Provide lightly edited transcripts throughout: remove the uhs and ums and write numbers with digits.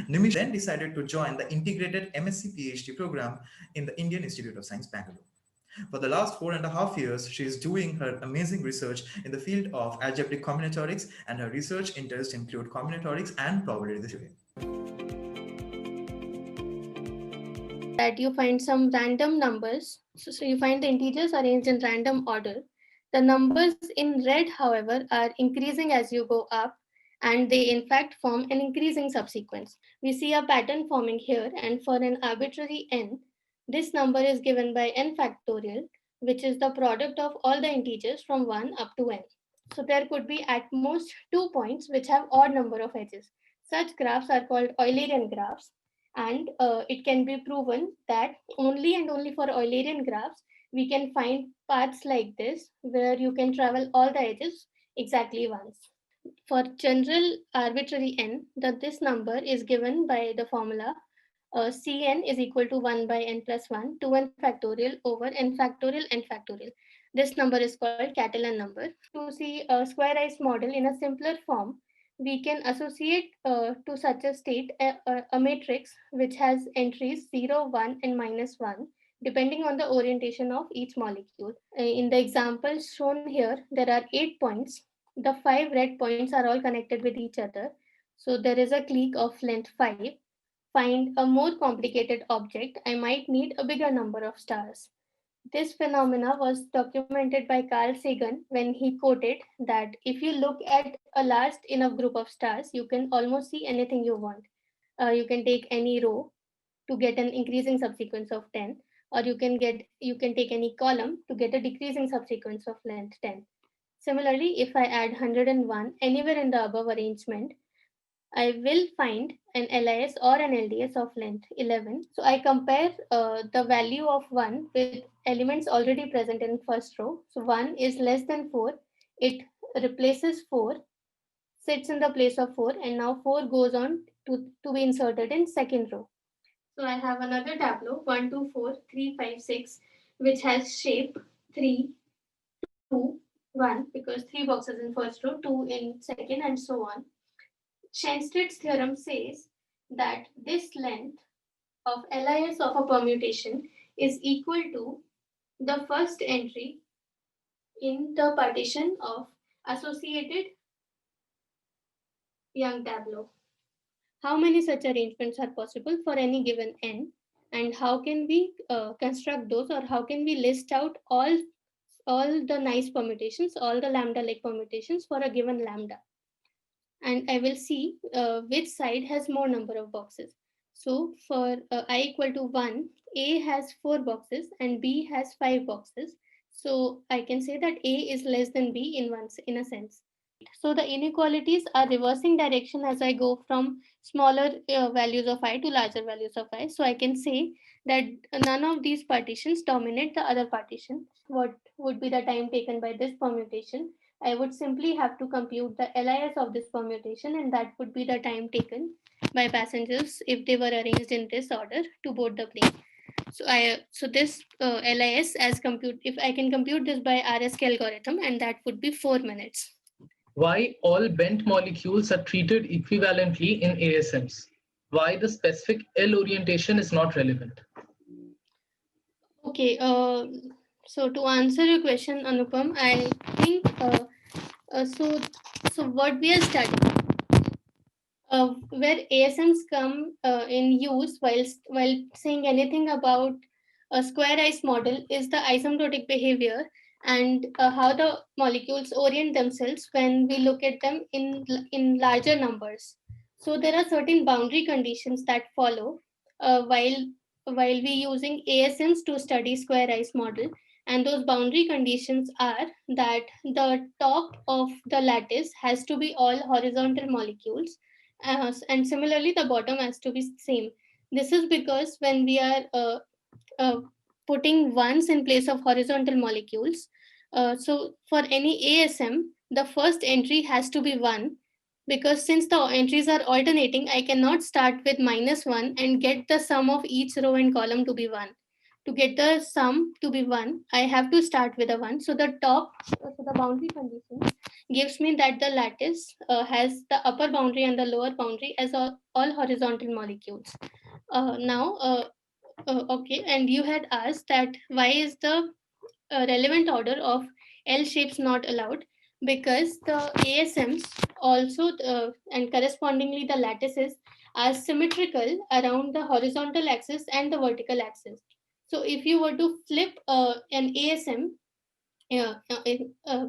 Nimisha then decided to join the integrated MSc PhD program in the Indian Institute of Science, Bangalore. For the last 4.5 years, she is doing her amazing research in the field of algebraic combinatorics, and her research interests include combinatorics and probability theory. That you find some random numbers. So you find the integers arranged in random order. The numbers in red, however, are increasing as you go up, and they in fact form an increasing subsequence. We see a pattern forming here, and for an arbitrary n, this number is given by n factorial, which is the product of all the integers from 1 up to n. So there could be at most 2 points which have odd number of edges. Such graphs are called Eulerian graphs, and it can be proven that only and only for Eulerian graphs we can find paths like this where you can travel all the edges exactly once. For general arbitrary n, this number is given by the formula Cn is equal to 1 by n plus 1 2n factorial over n factorial n factorial. This number is called Catalan number. To see a squarized model in a simpler form, we can associate to such a state a matrix which has entries 0, 1, and minus 1, depending on the orientation of each molecule. In the example shown here, there are 8 points. The 5 red points are all connected with each other. So there is a clique of length 5. Find a more complicated object, I might need a bigger number of stars. This phenomena was documented by Carl Sagan when he quoted that if you look at a large enough group of stars, you can almost see anything you want. You can take any row to get an increasing subsequence of 10, or you can take any column to get a decreasing subsequence of length 10. Similarly, if I add 101 anywhere in the above arrangement, I will find an LIS or an LDS of length 11. So I compare the value of 1 with elements already present in first row. So 1 is less than 4. It replaces 4, sits in the place of 4, and now 4 goes on to be inserted in second row. So I have another tableau 1, 2, 4, 3, 5, 6, which has shape 3, 2, 1, because 3 boxes in first row, 2 in second, and so on. Schoenstedt's theorem says that this length of LIS of a permutation is equal to the first entry in the partition of associated Young tableau. How many such arrangements are possible for any given n, and how can we construct those, or how can we list out all the nice permutations, all the lambda-like permutations for a given lambda? And I will see which side has more number of boxes. So for I equal to 1, A has 4 boxes and B has 5 boxes. So I can say that A is less than B in a sense. So the inequalities are reversing direction as I go from smaller values of I to larger values of I. So I can say that none of these partitions dominate the other partition. What would be the time taken by this permutation? I would simply have to compute the LIS of this permutation, and that would be the time taken by passengers if they were arranged in this order to board the plane. So this LIS as compute, if I can compute this by RSK algorithm, and that would be 4 minutes. Why all bent molecules are treated equivalently in ASMs? Why the specific L orientation is not relevant? Okay, so to answer your question, Anupam, I think so what we are studying, where ASMs come in use while saying anything about a square-ice model is the asymptotic behavior and how the molecules orient themselves when we look at them in larger numbers. So there are certain boundary conditions that follow while we using ASMs to study square-ice model. And those boundary conditions are that the top of the lattice has to be all horizontal molecules, and similarly the bottom has to be same. This is because when we are uh, putting ones in place of horizontal molecules, so for any ASM, the first entry has to be 1, because since the entries are alternating, I cannot start with -1 and get the sum of each row and column to be 1. To get the sum to be 1, I have to start with a 1. So the boundary condition gives me that the lattice has the upper boundary and the lower boundary as all horizontal molecules. Okay, and you had asked that why is the relevant order of L shapes not allowed? Because the ASMs also and correspondingly the lattices are symmetrical around the horizontal axis and the vertical axis. So if you were to flip an ASM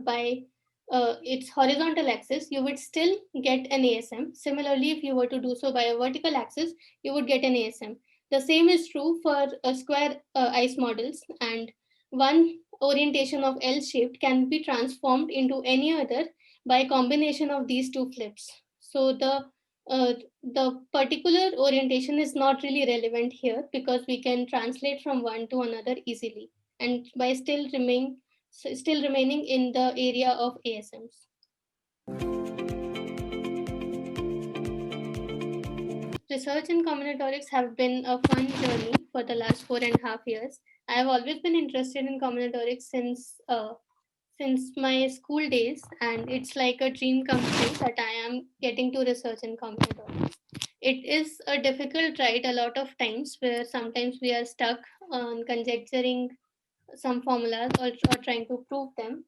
by its horizontal axis, you would still get an ASM. Similarly, if you were to do so by a vertical axis, you would get an ASM. The same is true for square ice models, and one orientation of L-shaped can be transformed into any other by combination of these two flips. So the particular orientation is not really relevant here because we can translate from one to another easily, and by still remaining in the area of ASMs. Research in combinatorics have been a fun journey for the last 4.5 years. I have always been interested in combinatorics since my school days, and it's like a dream come true that I am getting to research in combinatorics. It is a difficult ride a lot of times, where sometimes we are stuck on conjecturing some formulas or trying to prove them.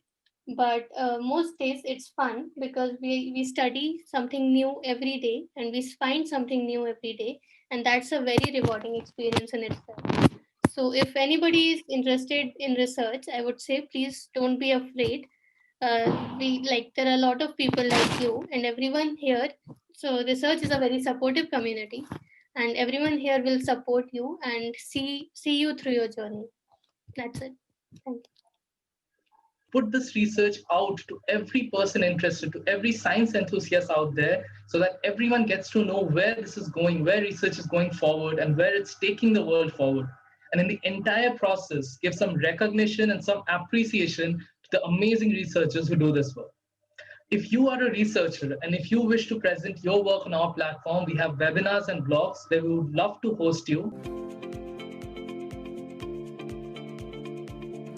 But most days it's fun because we study something new every day and we find something new every day. And that's a very rewarding experience in itself. So if anybody is interested in research, I would say please don't be afraid. There are a lot of people like you and everyone here. So research is a very supportive community, and everyone here will support you and see you through your journey. That's it. Thank you. Put this research out to every person interested, to every science enthusiast out there, so that everyone gets to know where this is going, where research is going forward, and where it's taking the world forward. And in the entire process, give some recognition and some appreciation to the amazing researchers who do this work. If you are a researcher and if you wish to present your work on our platform, we have webinars and blogs where we would love to host you.